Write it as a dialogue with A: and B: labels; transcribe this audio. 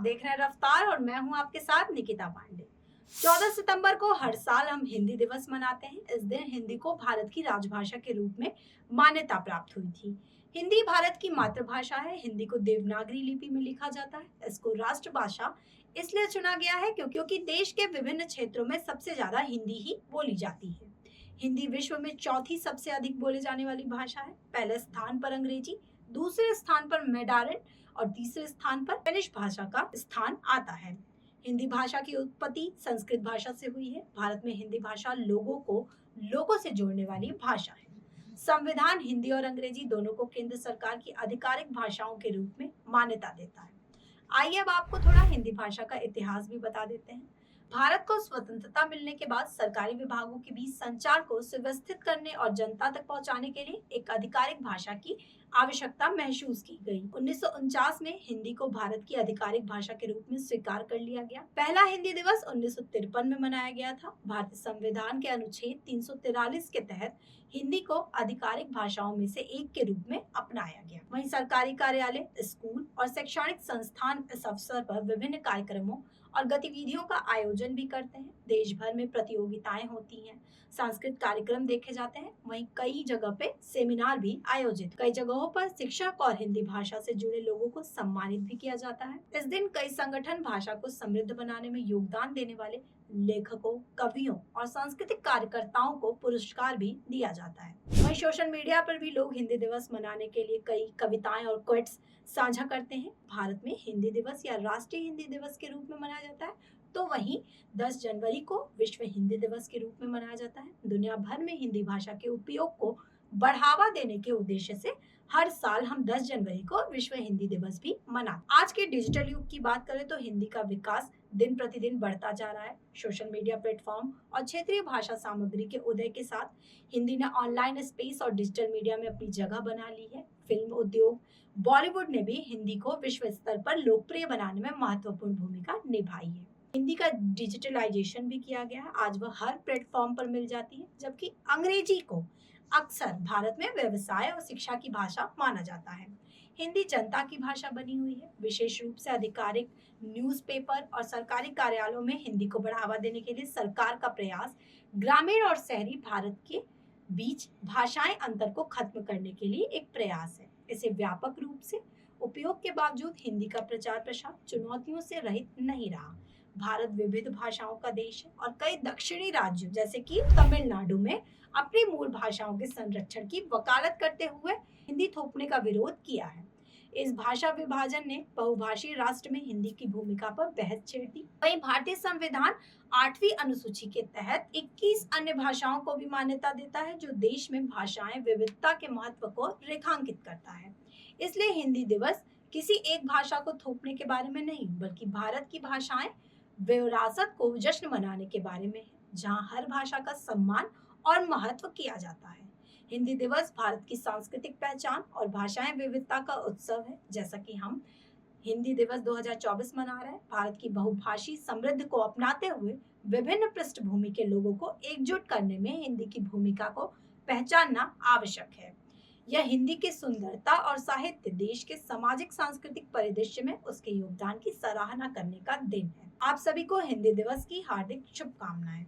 A: देख रहे हैं रफ्तार और मैं हूं आपके साथ निकिता पांडे। 14 सितंबर को हर साल हम हिंदी दिवस मनाते हैं। इस दिन हिंदी को भारत की राजभाषा के रूप में मान्यता प्राप्त हुई थी। हिंदी भारत की मातृभाषा है। हिंदी को देवनागरी लिपि में लिखा जाता है। इसको राष्ट्रभाषा इसलिए चुना गया है क्योंकि देश के विभिन्न क्षेत्रों में सबसे ज्यादा हिंदी ही बोली जाती है। हिंदी विश्व में चौथी सबसे अधिक बोले जाने वाली भाषा है। पहले स्थान पर अंग्रेजी, दूसरे स्थान पर मैडारिन और तीसरे स्थान पर स्पेनिश भाषा का स्थान आता है। हिंदी भाषा की उत्पत्ति संस्कृत भाषा से हुई है। भारत में हिंदी भाषा लोगों से जोड़ने वाली भाषा है। संविधान हिंदी और अंग्रेजी दोनों को केंद्र सरकार की आधिकारिक भाषाओं के रूप में मान्यता देता है। आइए अब आपको थोड़ा हिंदी भाषा का इतिहास भी बता देते हैं। भारत को स्वतंत्रता मिलने के बाद सरकारी विभागों के बीच संचार को सुव्यवस्थित करने और जनता तक पहुंचाने के लिए एक आधिकारिक भाषा की आवश्यकता महसूस की गई। 1949 में हिंदी को भारत की आधिकारिक भाषा के रूप में स्वीकार कर लिया गया। पहला हिंदी दिवस 1953 में मनाया गया था। भारतीय संविधान के अनुच्छेद 343 के तहत हिंदी को आधिकारिक भाषाओं में से एक के रूप में अपनाया गया। वहीं सरकारी कार्यालय, स्कूल और शैक्षणिक संस्थान इस अवसर पर विभिन्न कार्यक्रमों और गतिविधियों का आयोजन भी करते हैं। देश भर में प्रतियोगिताएं होती हैं, सांस्कृतिक कार्यक्रम देखे जाते हैं। वहीं कई जगह पे सेमिनार भी आयोजित, कई जगहों पर शिक्षक और हिंदी भाषा से जुड़े लोगों को सम्मानित भी किया जाता है। इस दिन कई संगठन भाषा को समृद्ध बनाने में योगदान देने वाले लेखकों, कवियों और सांस्कृतिक कार्यकर्ताओं को पुरस्कार भी दिया जाता है। वहीं सोशल मीडिया पर भी लोग हिंदी दिवस मनाने के लिए कई कविताएं और क्विट्स साझा करते हैं। भारत में हिंदी दिवस या राष्ट्रीय हिंदी दिवस के रूप में मनाया जाता है, तो वहीं 10 जनवरी को विश्व हिंदी दिवस के रूप में मनाया जाता है। दुनिया भर में हिंदी भाषा के उपयोग को बढ़ावा देने के उद्देश्य से हर साल हम 10 जनवरी को विश्व हिंदी दिवस भी मनाते हैं। आज के डिजिटल युग की बात करें तो हिंदी का विकास दिन प्रतिदिन बढ़ता जा रहा है। सोशल मीडिया प्लेटफॉर्म और क्षेत्रीय भाषा सामग्री के उदय के साथ हिंदी ने ऑनलाइन स्पेस और डिजिटल मीडिया में अपनी जगह बना ली है। फिल्म उद्योग, बॉलीवुड ने भी हिंदी को विश्व स्तर पर लोकप्रिय बनाने में महत्वपूर्ण भूमिका निभाई है। हिंदी का डिजिटलाइजेशन भी किया गया है। आज वह हर प्लेटफॉर्म पर मिल जाती है, जबकि अंग्रेजी को अक्सर भारत में व्यवसाय और शिक्षा की भाषा माना जाता है। हिंदी जनता की भाषा बनी हुई है। विशेष रूप से आधिकारिक न्यूज़पेपर और सरकारी कार्यालयों में हिंदी को बढ़ावा देने के लिए सरकार का प्रयास ग्रामीण और शहरी भारत के बीच भाषाएं अंतर को खत्म करने के लिए एक प्रयास है। इसे व्यापक रूप से उपयोग के बावजूद हिंदी का प्रचार प्रसार चुनौतियों से रहित नहीं रहा। भारत विविध भाषाओं का देश है और कई दक्षिणी राज्यों जैसे कि तमिलनाडु में अपनी मूल भाषाओं के संरक्षण की वकालत करते हुए हिंदी थोपने का विरोध किया है। इस भाषा विभाजन ने बहुभाषी राष्ट्र में हिंदी की भूमिका पर बहस छेड़ दी। वहीं भारतीय संविधान 8वीं अनुसूची के तहत 21 अन्य भाषाओं को भी मान्यता देता है, जो देश में भाषाएं विविधता के महत्व को रेखांकित करता है। इसलिए हिंदी दिवस किसी एक भाषा को थोपने के बारे में नहीं, बल्कि भारत की भाषाएं विरासत को जश्न मनाने के बारे में है, जहां हर भाषा का सम्मान और महत्व किया जाता है। हिंदी दिवस भारत की सांस्कृतिक पहचान और भाषाएं विविधता का उत्सव है। जैसा कि हम हिंदी दिवस 2024 मना रहे हैं, भारत की बहुभाषी समृद्ध को अपनाते हुए विभिन्न पृष्ठभूमि के लोगों को एकजुट करने में हिंदी की भूमिका को पहचानना आवश्यक है। यह हिंदी की सुंदरता और साहित्य, देश के सामाजिक सांस्कृतिक परिदृश्य में उसके योगदान की सराहना करने का दिन है। आप सभी को हिंदी दिवस की हार्दिक शुभकामनाएं।